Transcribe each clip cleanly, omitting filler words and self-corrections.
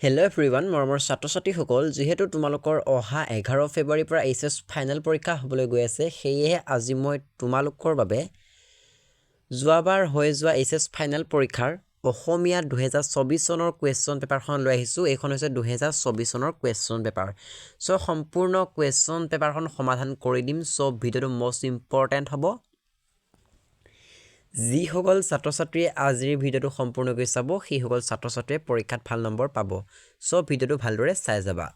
Hello everyone, মৰমৰ ছাত্ৰ-ছাত্ৰীসকল যেহেতু তোমালোকৰ অহা 11 ফেব্ৰুৱাৰীৰ পৰা এইচএছ ফাইনেল পৰীক্ষা হ'বলৈ গৈ আছে সেয়েহে আজি মই তোমালোকৰ বাবে যোৱাবাৰ হৈ যোৱা এইচএছ ফাইনেল পৰীক্ষাৰ অসমীয়া 2024 চনৰ কুৱেশ্যন পেপাৰখন লৈ আহিছোঁ। এইখন হৈছে 2024 চনৰ কুৱেশ্যন পেপাৰ। সো সম্পূৰ্ণ কুৱেশ্যন পেপাৰখন সমাধান কৰি দিম। সো ভিডিঅ'টো মোষ্ট ইম্পৰ্টেণ্ট হ'ব। যিসকল ছাত্ৰ-ছাত্ৰীয়ে আজিৰ ভিডিঅ'টো সম্পূৰ্ণকৈ চাব সেইসকল ছাত্ৰ-ছাত্ৰীয়ে পৰীক্ষাত ভাল নম্বৰ পাব। সো ভিডিঅ'টো ভালদৰে চাই যাবা।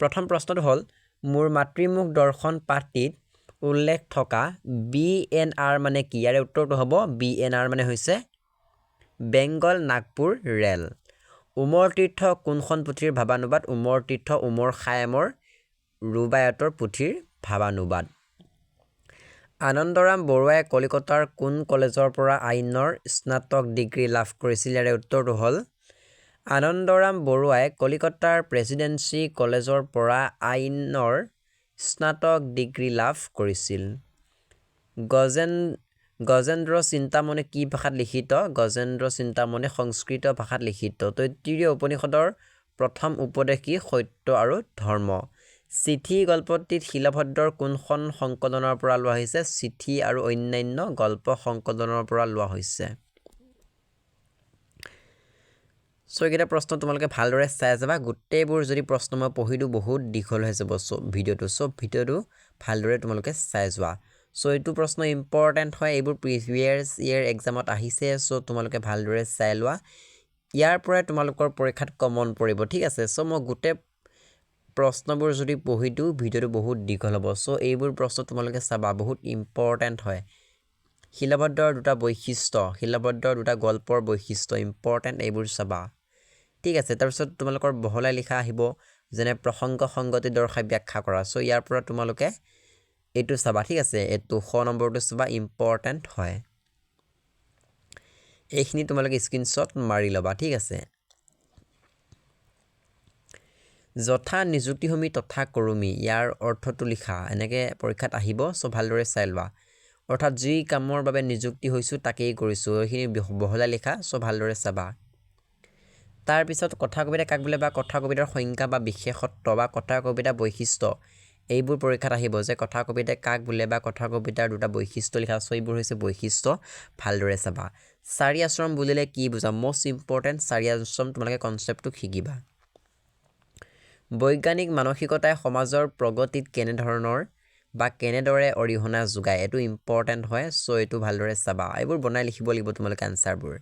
প্ৰথম প্ৰশ্নটো হ'ল মোৰ মাতৃমুখ দৰ্শন পাঠটিত উল্লেখ থকা BNR মানে কি? ইয়াৰে উত্তৰটো হ'ব BNR মানে হৈছে বেংগল নাগপুৰ ৰেল। উমৰ তীৰ্থ কোনখন পুথিৰ ভাৱানুবাদ? উমৰ তীৰ্থ উমৰ খায়ামৰ ৰুবায়তৰ পুথিৰ ভাৱানুবাদ। আনন্দৰাম বৰুৱাই কলিকতাৰ কোন কলেজৰ পৰা আইনৰ স্নাতক ডিগ্ৰী লাভ কৰিছিল? ইয়াৰে উত্তৰটো হ'ল আনন্দৰাম বৰুৱাই কলিকতাৰ প্ৰেছিডেন্সি কলেজৰ পৰা আইনৰ স্নাতক ডিগ্ৰী লাভ কৰিছিল। গজেন্দ্ৰ চিন্তামণি কি ভাষাত লিখিত? গজেন্দ্ৰ চিন্তামণি সংস্কৃত ভাষাত লিখিত। তৈত্তিৰীয় উপনিষদৰ প্ৰথম উপদেশ কি? সত্য আৰু ধৰ্ম। চিঠি গল্পটিত শিলভদ্ৰৰ কোনখন সংকলনৰ পৰা লোৱা হৈছে? চিঠি আৰু অন্যান্য গল্প সংকলনৰ পৰা লোৱা হৈছে। সো এইকেইটা প্ৰশ্ন তোমালোকে ভালদৰে চাই যাবা। গোটেইবোৰ যদি প্ৰশ্ন মই পঢ়ি দিওঁ বহুত দীঘল হৈ যাব ভিডিঅ'টো। সো ভিডিঅ'টো ভালদৰে তোমালোকে চাই যোৱা। সো এইটো প্ৰশ্ন ইম্পৰ্টেণ্ট হয়, এইবোৰ প্ৰিভিয়াছ ইয়েৰ এক্সামত আহিছে। সো তোমালোকে ভালদৰে চাই লোৱা। ইয়াৰ পৰাই তোমালোকৰ পৰীক্ষাত কমন পৰিব, ঠিক আছে। সো মই গোটেই প্ৰশ্নবোৰ যদি পঢ়ি দিওঁ ভিডিঅ'টো বহুত দীঘল হ'ব। সো এইবোৰ প্ৰশ্ন তোমালোকে চাবা, বহুত ইম্পৰ্টেণ্ট হয়। শিলভদ্ৰৰ দুটা বৈশিষ্ট্য, শিলভদ্ৰৰ দুটা গল্পৰ বৈশিষ্ট্য ইম্পৰ্টেণ্ট, এইবোৰ চাবা, ঠিক আছে। তাৰপিছত তোমালোকৰ বহলাই লিখা আহিব যেনে প্ৰসংগ সংগতি দৰ্শাই ব্যাখ্যা কৰা। সো ইয়াৰ পৰা তোমালোকে এইটো চাবা, ঠিক আছে। এইটো শ নম্বৰটো চাবা, ইম্পৰ্টেণ্ট হয়। এইখিনি তোমালোকে স্ক্ৰীনশ্বট মাৰি ল'বা, ঠিক আছে। যথা নিযুক্তিভূমি তথা কৰুমী, ইয়াৰ অৰ্থটো লিখা, এনেকৈ পৰীক্ষাত আহিব। সো ভালদৰে চাই লোৱা। অৰ্থাৎ যি কামৰ বাবে নিযুক্তি হৈছোঁ তাকেই কৰিছোঁ, এইখিনি বহলাই লিখা। সো ভালদৰে চাবা। তাৰপিছত কথা কবিতা কাক বোলে বা কথা কবিতাৰ সংজ্ঞা বা বিশেষত্ব বা কথা কবিতা বৈশিষ্ট্য, এইবোৰ পৰীক্ষাত আহিব যে কথা কবিতাই কাক বোলে বা কথা কবিতাৰ দুটা বৈশিষ্ট্য লিখা। সো এইবোৰ হৈছে বৈশিষ্ট্য, ভালদৰে চাবা। চাৰি আশ্ৰম বুলিলে কি বুজা? মষ্ট ইম্পৰ্টেণ্ট, চাৰি আশ্ৰম তোমালোকে কনচেপ্টটো শিকিবা। বৈজ্ঞানিক মানসিকতাই সমাজৰ প্ৰগতিত কেনেধৰণৰ বা কেনেদৰে অৰিহণা যোগায়? এইটো ইম্পৰ্টেণ্ট হয়। সো এইটো ভালদৰে চাবা। এইবোৰ বনাই লিখিব লাগিব তোমালোকে আনচাৰবোৰ।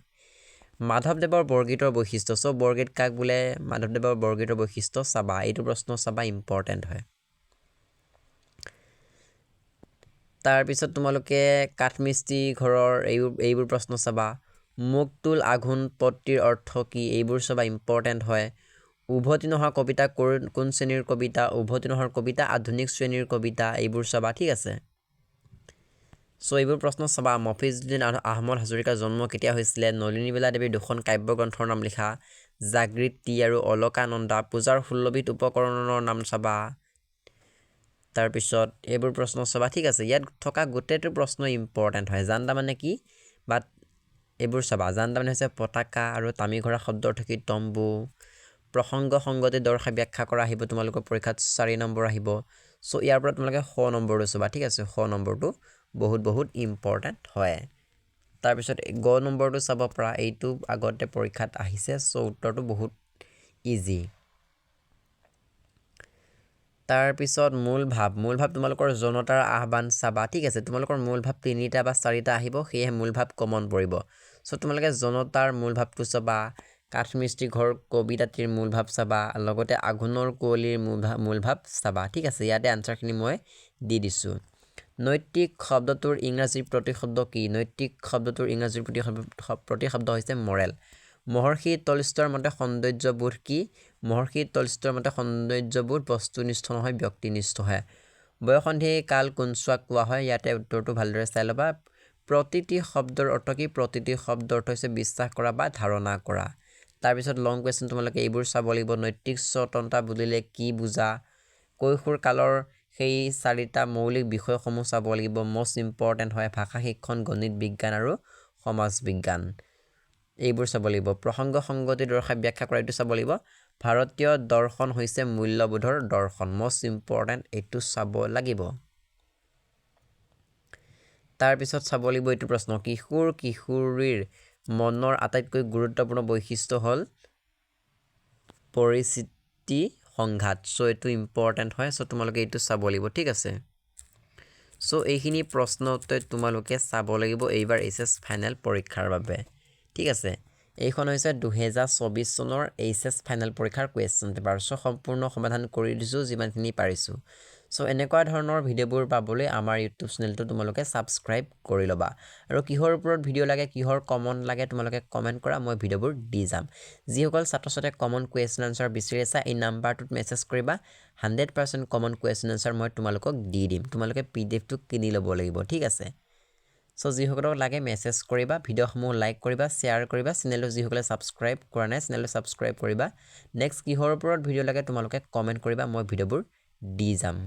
মাধৱদেৱৰ বৰগীতৰ বৈশিষ্ট্য, সো বৰগীত কাক বোলে? মাধৱদেৱৰ বৰগীতৰ বৈশিষ্ট্য চাবা, এইটো প্ৰশ্ন চাবা, ইম্পৰ্টেণ্ট হয়। তাৰপিছত তোমালোকে কাঠমিস্ত্ৰী ঘৰৰ এইবোৰ প্ৰশ্ন চাবা। মুক্তুল আঘোণ পত্তিৰ অৰ্থ কি? এইবোৰ চাবা, ইম্পৰ্টেণ্ট হয়। উভতি নহা কবিতা কোন শ্ৰেণীৰ কবিতা? উভতি নহা কবিতা আধুনিক শ্ৰেণীৰ কবিতা, এইবোৰ চাবা, ঠিক আছে। সো এইবোৰ প্ৰশ্ন চাবা। মফিজুদ্দিন আহমদ হাজৰিকাৰ জন্ম কেতিয়া হৈছিলে? নলিনীবালা দেৱীৰ দুখন কাব্যগ্ৰন্থৰ নাম লিখা। জাগৃতি আৰু অলকানন্দা। পূজাৰ 16বিধ উপকৰণৰ নাম চাবা। তাৰপিছত এইবোৰ প্ৰশ্ন চাবা, ঠিক আছে। ইয়াত থকা গোটেইটো প্ৰশ্ন ইম্পৰ্টেণ্ট হয়। জানদা মানে কি? বাট এইবোৰ চাবা। জানদা মানে হৈছে পতাকা আৰু তামিঘৰা শব্দৰ অৰ্থ কি? তম্বু। প্ৰসংগ সংগতি দৰ্শাই ব্যাখ্যা কৰা আহিব তোমালোকৰ পৰীক্ষাত 4 নম্বৰ আহিব। সো ইয়াৰ পৰা তোমালোকে শ নম্বৰটো চাবা, ঠিক আছে। শ নম্বৰটো বহুত ইম্পৰ্টেণ্ট হয়। তাৰপিছত গ নম্বৰটো চাব পৰা, এইটো আগতে পৰীক্ষাত আহিছে। সো উত্তৰটো বহুত ইজি। তাৰপিছত মূল ভাৱ তোমালোকৰ জনতাৰ আহ্বান চাবা, ঠিক আছে। তোমালোকৰ মূল ভাৱ 3টা বা 4টা আহিব, সেয়েহে মূল ভাৱ কমন পৰিব। সো তোমালোকে জনতাৰ মূল ভাৱটো চাবা। কাঠমিস্ত্ৰী ঘৰ কবিতাটিৰ মূল ভাৱ চাবা, লগতে আঘোণৰ কুঁৱলীৰ মূল ভাৱ চাবা, ঠিক আছে। ইয়াতে আনচাৰখিনি মই দি দিছোঁ। নৈতিক শব্দটোৰ ইংৰাজী প্ৰতিশব্দ কি? নৈতিক শব্দটোৰ ইংৰাজী প্ৰতিশব্দ হৈছে মৰেল। মহৰ্ষি টলষ্টয়ৰ মতে সৌন্দৰ্যবোধ কি? মহৰ্ষি টলষ্টয়ৰ মতে সৌন্দৰ্যবোধ বস্তুনিষ্ঠ নহয়, ব্যক্তিনিষ্ঠহে। বয়সন্ধি কাল কোনছোৱাক কোৱা হয়? ইয়াতে উত্তৰটো ভালদৰে চাই ল'বা। প্ৰতিটি শব্দৰ অৰ্থ কি? প্ৰতিটি শব্দৰ অৰ্থ হৈছে বিশ্বাস কৰা বা ধাৰণা কৰা। তাৰপিছত লং কুৱেশ্যন তোমালোকে এইবোৰ চাব লাগিব। নৈতিক স্বতন্ত্ৰতা বুলিলে কি বুজা? কৈশোৰ কালৰ সেই 4টা মৌলিক বিষয়সমূহ চাব লাগিব। মষ্ট ইম্পৰ্টেণ্ট হয়। ভাষা শিক্ষণ, গণিত বিজ্ঞান আৰু সমাজ বিজ্ঞান। এইবোৰ চাব লাগিব প্ৰসংগ সংগতি দৰ্শাই ব্যাখ্যা কৰা এইটো চাব লাগিব ভাৰতীয় দৰ্শন হৈছে মূল্যবোধৰ দৰ্শন মোষ্ট ইম্পৰ্টেণ্ট এইটো চাব লাগিব তাৰ পিছত চাব লাগিব এইটো প্ৰশ্ন কিশোৰ কিশোৰীৰ মনৰ আটাইতকৈ গুৰুত্বপূৰ্ণ বৈশিষ্ট্য হ'ল পৰিস্থিতি সংঘাত সো এইটো ইম্পৰ্টেণ্ট হয় সো তোমালোকে এইটো চাব লাগিব ঠিক আছে সো এইখিনি প্ৰশ্নতে তোমালোকে চাব লাগিব এইবাৰ এইচএছ ফাইনেল পৰীক্ষাৰ বাবে ঠিক আছে এইখন হৈছে 2024 চনৰ এইচএছ ফাইনেল পৰীক্ষাৰ কোৱেশ্চন পেপাৰ সো সম্পূৰ্ণ সমাধান কৰি দিছো যিমানখিনি পাৰিছো সো এনেকুৱা ধৰণৰ ভিডিঅ'বোৰ পাবলৈ আমাৰ ইউটিউব চেনেলটো তোমালোকে সাবস্ক্ৰাইব কৰি ল'বা আৰু কিহৰ ওপৰত ভিডিঅ' লাগে কিহৰ কমন লাগে তোমালোকে কমেন্ট কৰা মই ভিডিঅ'বোৰ দি যাম যিসকল ছাত্ৰ-ছাত্ৰীয়ে কমন কুৱেশ্চন আনসাৰ বিচাৰি আছে এই নাম্বাৰটোত মেছেজ কৰিবা 100% কমন কুৱেশ্চন আনসাৰ মই তোমালোকক দি দিম তোমালোকে পিডিএফটো কিনি ল'ব লাগিব ঠিক আছে সো যিসকলক লাগে মেছেজ কৰিবা ভিডিঅ'সমূহ লাইক কৰিবা শ্বেয়াৰ কৰিবা চেনেলটো যিসকলে সাবস্ক্ৰাইব কৰা নাই চেনেলটো সাবস্ক্ৰাইব কৰিবা নেক্সট কিহৰ ওপৰত ভিডিঅ' লাগে তোমালোকে কমেন্ট কৰিবা মই ভিডিঅ'বোৰ দি যাম